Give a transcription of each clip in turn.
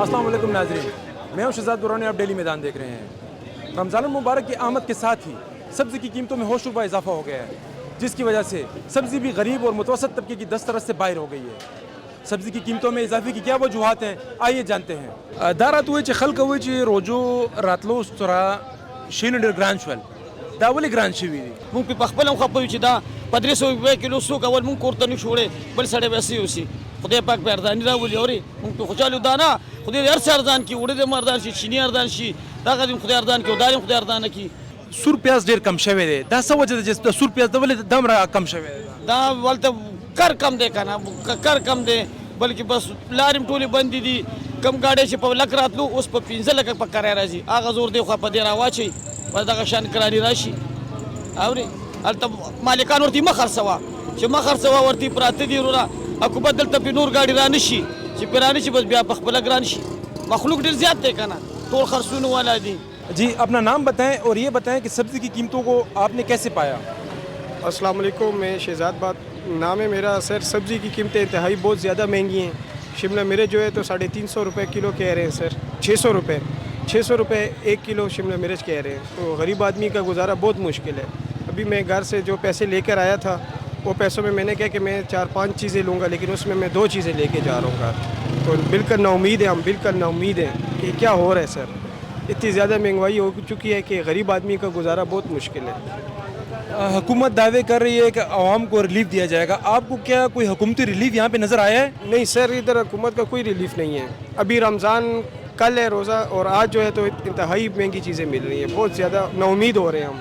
السلام علیکم ناظرین، میں ہوں شہزاد درانی، آپ ڈیلی میدان دیکھ رہے ہیں۔ رمضان المبارک کی آمد کے ساتھ ہی سبزی کی قیمتوں میں ہوش ربا اضافہ ہو گیا ہے، جس کی وجہ سے سبزی بھی غریب اور متوسط طبقے کی دسترس سے باہر ہو گئی ہے۔ سبزی کی قیمتوں میں اضافے کی کیا وجوہات ہیں، آئیے جانتے ہیں۔ دارات ہوئی چھ خلق ہوئی چھ روجو راتلو سرا شین ډیر ګران شول، دا ولې ګران شوي دي؟ مونږ په خپل هم خپه یو چې دا په 300 روپۍ کیلو څوک اول مونږ کور ته نشو وړی، بل سړی به هسې اوسي. خدای پاک په ارزاني راولي. اورې مونږ په خوشحال یو. دا نه خدای هر څه ارزان کړي، وړه دې هم ارزان شي، چیني ارزان شي، دغه دې خدای ارزان کړي او دا دې خدای ارزانه کړي. سور پیاز ډیر کم شوی دی، دا څه وجه ده چې د سور پیاز د ولې دومره کم شوی دی؟ دا ولته کار کم دی که نه، کار کم دی، بلکې بس لارې هم ټولې بندې دي. کم ګاډی چې په لک راتلو اوس په 15 لکه په کرایه راځي، هغه زور دی خو په دې راواچوي، بس دغه شان کراري راشي. اورې هلته مالکان ورته مه خرڅوه، چې مه خرڅوه ورته پراته دي وروره، حکومت دلته پې نور ګاډي را نه شي، چې پې را نه شي بس بیا په خپله ګران شي. مخلوق ډېر زیات دی که نه، ټول خرڅونه والا دي. جی اپنا نام بتائیں اور یہ بتائیں کہ سبزی کی قیمتوں کو آپ نے کیسے پایا؟ السلام علیکم، میں شہزاد بات نام ہے میرا. سر سبزی کی قیمتیں انتہائی بہت زیادہ مہنگی ہیں. شملہ مرچ جو ہے تو 350 روپے کلو کہہ رہے ہیں سر، 600 روپے 1 کلو شملہ مرچ کہہ رہے ہیں. تو غریب آدمی کا گزارا بہت مشکل ہے. ابھی میں گھر سے جو پیسے لے کر آیا تھا، وہ پیسوں میں نے کہا کہ میں 4-5 چیزیں لوں گا، لیکن اس میں 2 چیزیں لے کے جا رہا ہوں گھر. تو بالکل نا امید ہے، ہم بالکل نا امید ہیں کہ کیا ہو رہا ہے سر. اتنی زیادہ مہنگائی ہو چکی ہے کہ غریب آدمی کا گزارا بہت مشکل ہے. حکومت دعوے کر رہی ہے کہ عوام کو ریلیف دیا جائے گا، آپ کو کیا کوئی حکومتی ریلیف یہاں پہ نظر آیا ہے؟ نہیں سر، ادھر حکومت کا کوئی ریلیف نہیں ہے. ابھی رمضان کل ہے روزہ، اور آج جو ہے تو انتہائی مہنگی چیزیں مل رہی ہیں. بہت زیادہ نا امید ہو رہے ہیں ہم.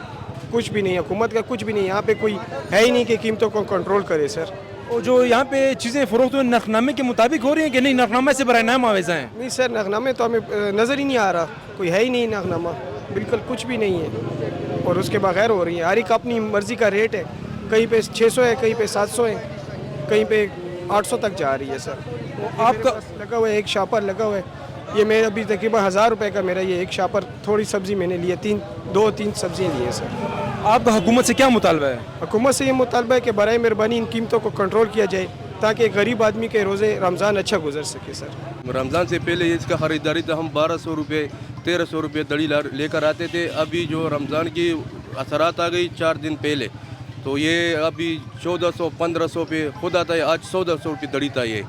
کچھ بھی نہیں، حکومت کا کچھ بھی نہیں. یہاں پہ کوئی ہے ہی نہیں کہ قیمتوں کو کنٹرول کرے سر. اور جو یہاں پہ چیزیں فروخت ہوئی نقنامے کے مطابق ہو رہی ہیں کہ نہیں، نقنامے سے برائے نام آویزہ ہیں؟ نہیں سر، نقنامے تو ہمیں نظر ہی نہیں آ رہا، کوئی ہے ہی نہیں نقنامہ، بالکل کچھ بھی نہیں ہے. اور اس کے بغیر ہو رہی ہے. ہر ایک اپنی مرضی کا ریٹ ہے، کہیں پہ 600 ہے، کہیں پہ 700 ہے، کہیں پہ 800 تک جا رہی ہے سر. آپ کا لگا ہوا ہے ایک شاپر لگا ہوا ہے. یہ میں ابھی تقریباً 1000 روپے کا میرا یہ ایک شاپر. تھوڑی سبزی میں نے لی ہے، 2-3 سبزیاں لی ہیں سر. آپ کا حکومت سے کیا مطالبہ ہے؟ حکومت سے یہ مطالبہ ہے کہ برائے مہربانی ان قیمتوں کو کنٹرول کیا جائے، تاکہ غریب آدمی کے روزے رمضان اچھا گزر سکے سر. رمضان سے پہلے اس کا خریداری تھا، ہم 1200 روپے 1300 روپے دڑی لے کر آتے تھے. ابھی جو رمضان کی اثرات آ گئی 4 دن پہلے، تو یہ ابھی 1400-1500 پہ خود آتا ہے. آج 1400 روپے دڑی تھا، یہ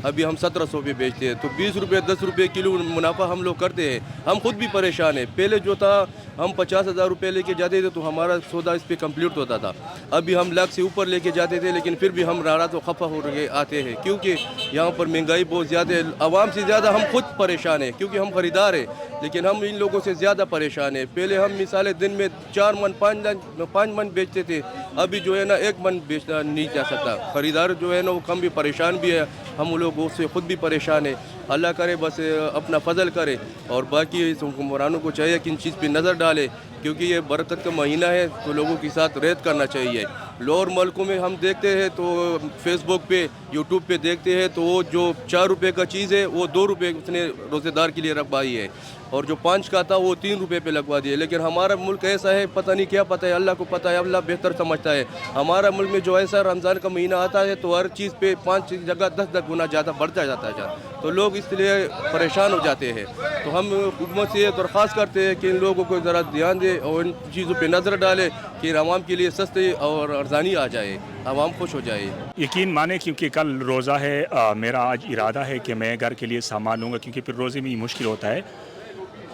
ابھی ہم 1700 پہ بیچتے ہیں. تو 20 روپے 10 روپے کلو منافع ہم لوگ کرتے ہیں. ہم خود بھی پریشان ہیں. پہلے جو تھا ہم 50,000 روپے لے کے جاتے تھے تو ہمارا سودا اس پہ کمپلیٹ ہوتا تھا. ابھی ہم لاکھ سے اوپر لے کے جاتے تھے، لیکن پھر بھی ہم ناراض و خفا ہو کے آتے ہیں، کیونکہ یہاں پر مہنگائی بہت زیادہ ہے. عوام سے زیادہ ہم خود پریشان ہیں، کیونکہ ہم خریدار ہیں، لیکن ہم ان لوگوں سے زیادہ پریشان ہیں. پہلے ہم مثالیں دن میں 4 من 5 من بیچتے تھے، ابھی جو ہے نا 1 من بیچنا نہیں جا سکتا. خریدار جو ہے نا وہ کم بھی پریشان بھی ہے، ہم لوگ اس سے خود بھی پریشان ہیں. اللہ کرے بس اپنا فضل کرے، اور باقی حکمرانوں کو چاہیے کہ ان چیز پہ نظر ڈالے، کیونکہ یہ برکت کا مہینہ ہے تو لوگوں کے ساتھ ریت کرنا چاہیے. لوور ملکوں میں ہم دیکھتے ہیں تو فیس بک پہ یوٹیوب پہ دیکھتے ہیں تو وہ جو 4 روپے کا چیز ہے وہ 2 روپے اس نے روزے دار کے لیے رکھوائی ہے، اور جو 5 کا تھا وہ 3 روپے پہ لگوا دیے. لیکن ہمارا ملک ایسا ہے، پتہ نہیں کیا پتہ ہے، اللہ کو پتہ ہے، اللہ بہتر سمجھتا ہے. ہمارا ملک میں جو ایسا رمضان کا مہینہ آتا ہے تو ہر چیز پہ 5 جگہ 10 گنا زیادہ بڑھتا جاتا ہے، تو لوگ اس لیے پریشان ہو جاتے ہیں. تو ہم حکومت سے یہ درخواست کرتے ہیں کہ ان لوگوں کو ذرا دھیان دے اور ان چیزوں پہ نظر ڈالے کہ عوام کے لیے سستے اور ارزانی آ جائے، عوام خوش ہو جائے. یقین مانے کیونکہ کل روزہ ہے، میرا آج ارادہ ہے کہ میں گھر کے لیے سامان لوں گا، کیونکہ پھر روزے میں یہ مشکل ہوتا ہے.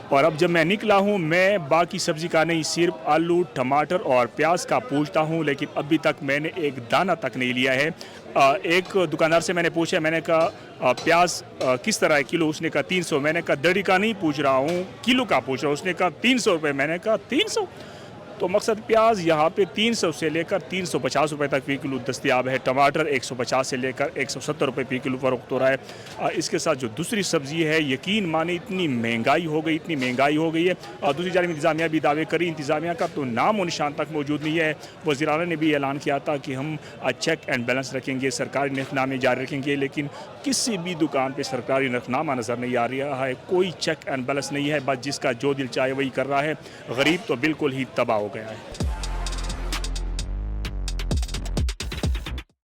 اور اب جب میں نکلا ہوں، میں باقی سبزی کا نہیں، صرف آلو ٹماٹر اور پیاز کا پوچھتا ہوں، لیکن ابھی تک میں نے ایک دانہ تک نہیں لیا ہے. ایک دکاندار سے میں نے پوچھا، میں نے کہا پیاز کس طرح ہے کلو؟ اس نے کہا 300. میں نے کہا دڑی کا نہیں پوچھ رہا ہوں، کلو کا پوچھ رہا ہوں. اس نے کہا 300 روپے. میں نے کہا 300؟ تو مقصد پیاز یہاں پہ 300 سے لے کر 350 روپے تک فی کلو دستیاب ہے. ٹماٹر 150 سے لے کر 170 روپے فی کلو فروخت ہو رہا ہے. اس کے ساتھ جو دوسری سبزی ہے، یقین مانے اتنی مہنگائی ہو گئی ہے. اور دوسری جانب انتظامیہ بھی دعوے کری، انتظامیہ کا تو نام و نشان تک موجود نہیں ہے. وزیر اعلیٰ نے بھی اعلان کیا تھا کہ ہم چیک اینڈ بیلنس رکھیں گے، سرکاری نرخنامے جاری رکھیں گے، لیکن کسی بھی دکان پہ سرکاری نرخنامہ نظر نہیں آ رہا ہے. کوئی چیک اینڈ بیلنس نہیں ہے، بس جس کا جو دل چاہے وہی کر رہا ہے. غریب تو بالکل ہی تباہ ہو گیا ہے.